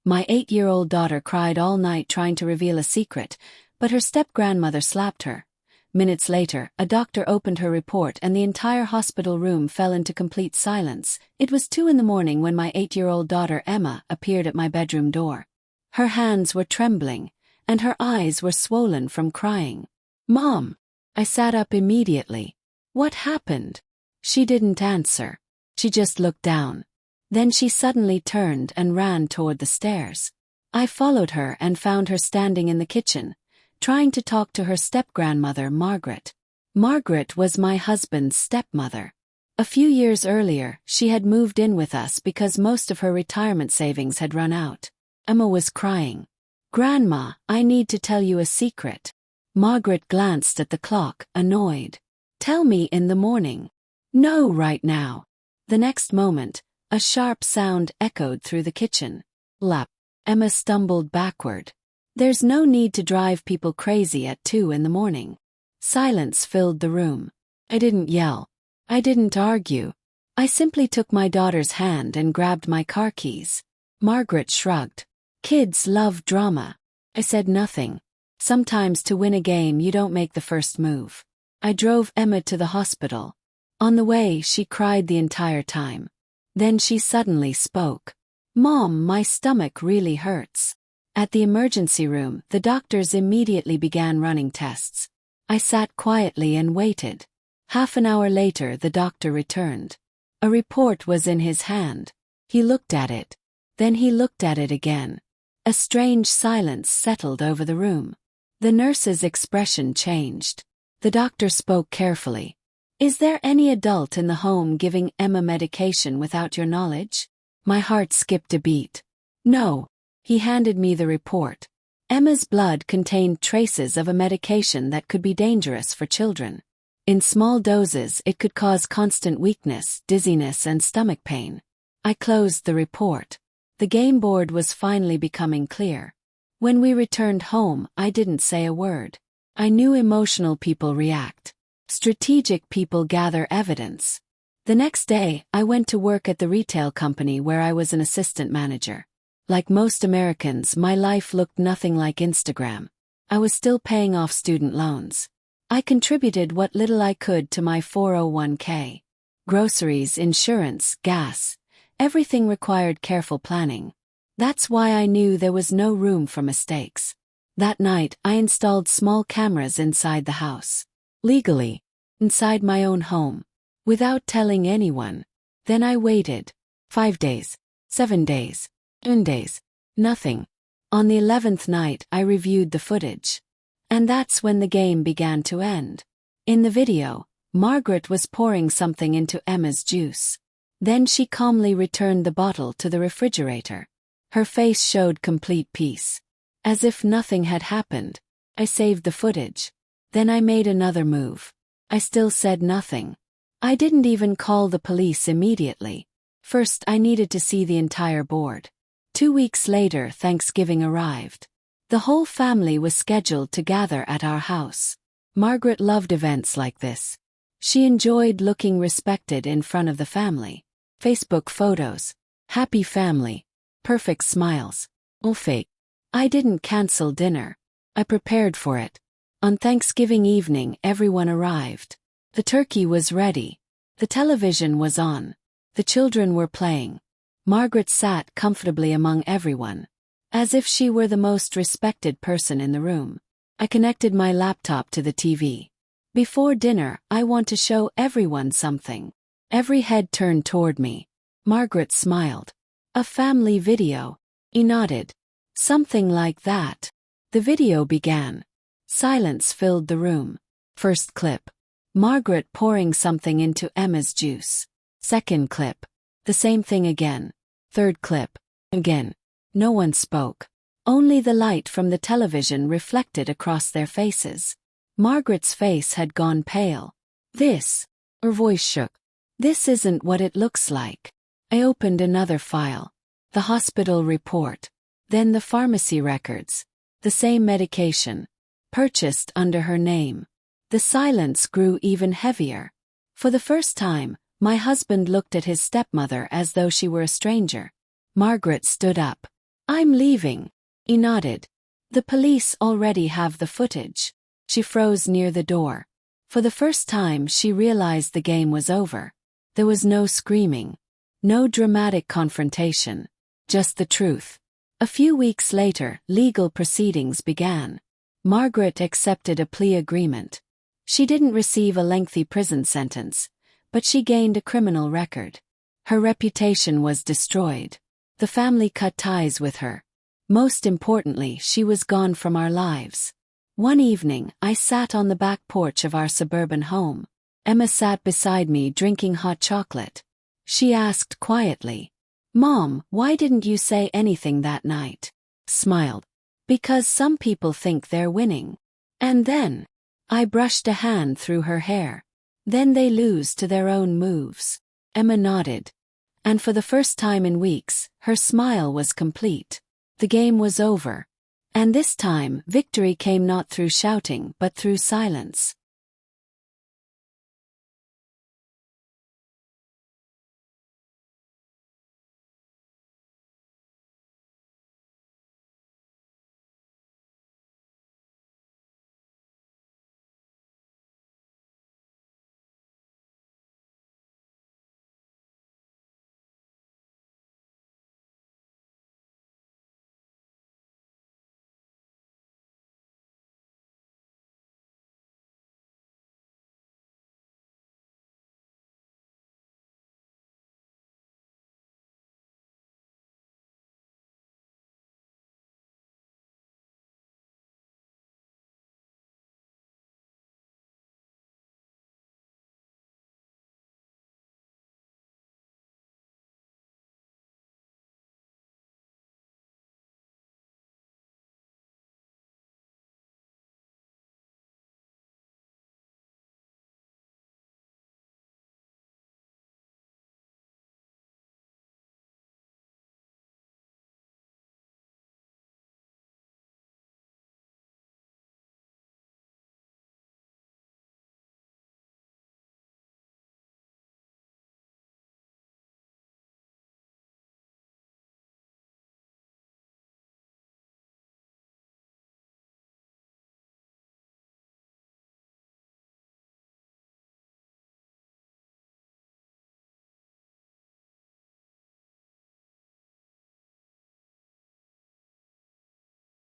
My 8-year-old daughter cried all night trying to reveal a secret, but her step-grandmother slapped her. Minutes later, a doctor opened her report and the entire hospital room fell into complete silence. It was 2 in the morning when my 8-year-old daughter Emma appeared at my bedroom door. Her hands were trembling, and her eyes were swollen from crying. "Mom!" I sat up immediately. "What happened?" She didn't answer. She just looked down. Then she suddenly turned and ran toward the stairs. I followed her and found her standing in the kitchen, trying to talk to her step-grandmother, Margaret. Margaret was my husband's stepmother. A few years earlier, she had moved in with us because most of her retirement savings had run out. Emma was crying. "Grandma, I need to tell you a secret." Margaret glanced at the clock, annoyed. "Tell me in the morning." "No, right now." The next moment, a sharp sound echoed through the kitchen. Lap. Emma stumbled backward. "There's no need to drive people crazy at 2 in the morning." Silence filled the room. I didn't yell. I didn't argue. I simply took my daughter's hand and grabbed my car keys. Margaret shrugged. "Kids love drama." I said nothing. Sometimes to win a game you don't make the first move. I drove Emma to the hospital. On the way she cried the entire time. Then she suddenly spoke. "Mom, my stomach really hurts." At the emergency room, the doctors immediately began running tests. I sat quietly and waited. Half an hour later the doctor returned. A report was in his hand. He looked at it. Then he looked at it again. A strange silence settled over the room. The nurse's expression changed. The doctor spoke carefully. "Is there any adult in the home giving Emma medication without your knowledge?" My heart skipped a beat. "No." He handed me the report. Emma's blood contained traces of a medication that could be dangerous for children. In small doses, it could cause constant weakness, dizziness, and stomach pain. I closed the report. The game board was finally becoming clear. When we returned home, I didn't say a word. I knew emotional people react. Strategic people gather evidence. The next day, I went to work at the retail company where I was an assistant manager. Like most Americans, my life looked nothing like Instagram. I was still paying off student loans. I contributed what little I could to my 401k. Groceries, insurance, gas, everything required careful planning. That's why I knew there was no room for mistakes. That night, I installed small cameras inside the house. Legally. Inside my own home. Without telling anyone. Then I waited. 5 days. 7 days. 10 days. Nothing. On the 11th night, I reviewed the footage. And that's when the game began to end. In the video, Margaret was pouring something into Emma's juice. Then she calmly returned the bottle to the refrigerator. Her face showed complete peace. As if nothing had happened. I saved the footage. Then I made another move. I still said nothing. I didn't even call the police immediately. First, I needed to see the entire board. 2 weeks later, Thanksgiving arrived. The whole family was scheduled to gather at our house. Margaret loved events like this. She enjoyed looking respected in front of the family. Facebook photos. Happy family. Perfect smiles. All fake. I didn't cancel dinner. I prepared for it. On Thanksgiving evening, everyone arrived. The turkey was ready. The television was on. The children were playing. Margaret sat comfortably among everyone. As if she were the most respected person in the room. I connected my laptop to the TV. Before dinner, I want to show everyone something. Every head turned toward me. Margaret smiled. "A family video." He nodded. "Something like that." The video began. Silence filled the room. First clip. Margaret pouring something into Emma's juice. Second clip. The same thing again. Third clip. Again. No one spoke. Only the light from the television reflected across their faces. Margaret's face had gone pale. Her voice shook. "This isn't what it looks like." I opened another file. The hospital report. Then the pharmacy records. The same medication. Purchased under her name. The silence grew even heavier. For the first time, my husband looked at his stepmother as though she were a stranger. Margaret stood up. I'm leaving. He nodded. The police already have the footage. She froze near the door. For the first time she realized the game was over. There was no screaming. No dramatic confrontation. Just the truth. A few weeks later, legal proceedings began. Margaret accepted a plea agreement. She didn't receive a lengthy prison sentence, but she gained a criminal record. Her reputation was destroyed. The family cut ties with her. Most importantly, she was gone from our lives. One evening, I sat on the back porch of our suburban home. Emma sat beside me drinking hot chocolate. She asked quietly, "Mom, why didn't you say anything that night?" Smiled. "Because some people think they're winning. And then?" I brushed a hand through her hair. "Then they lose to their own moves." Emma nodded. And for the first time in weeks, her smile was complete. The game was over. And this time, victory came not through shouting but through silence.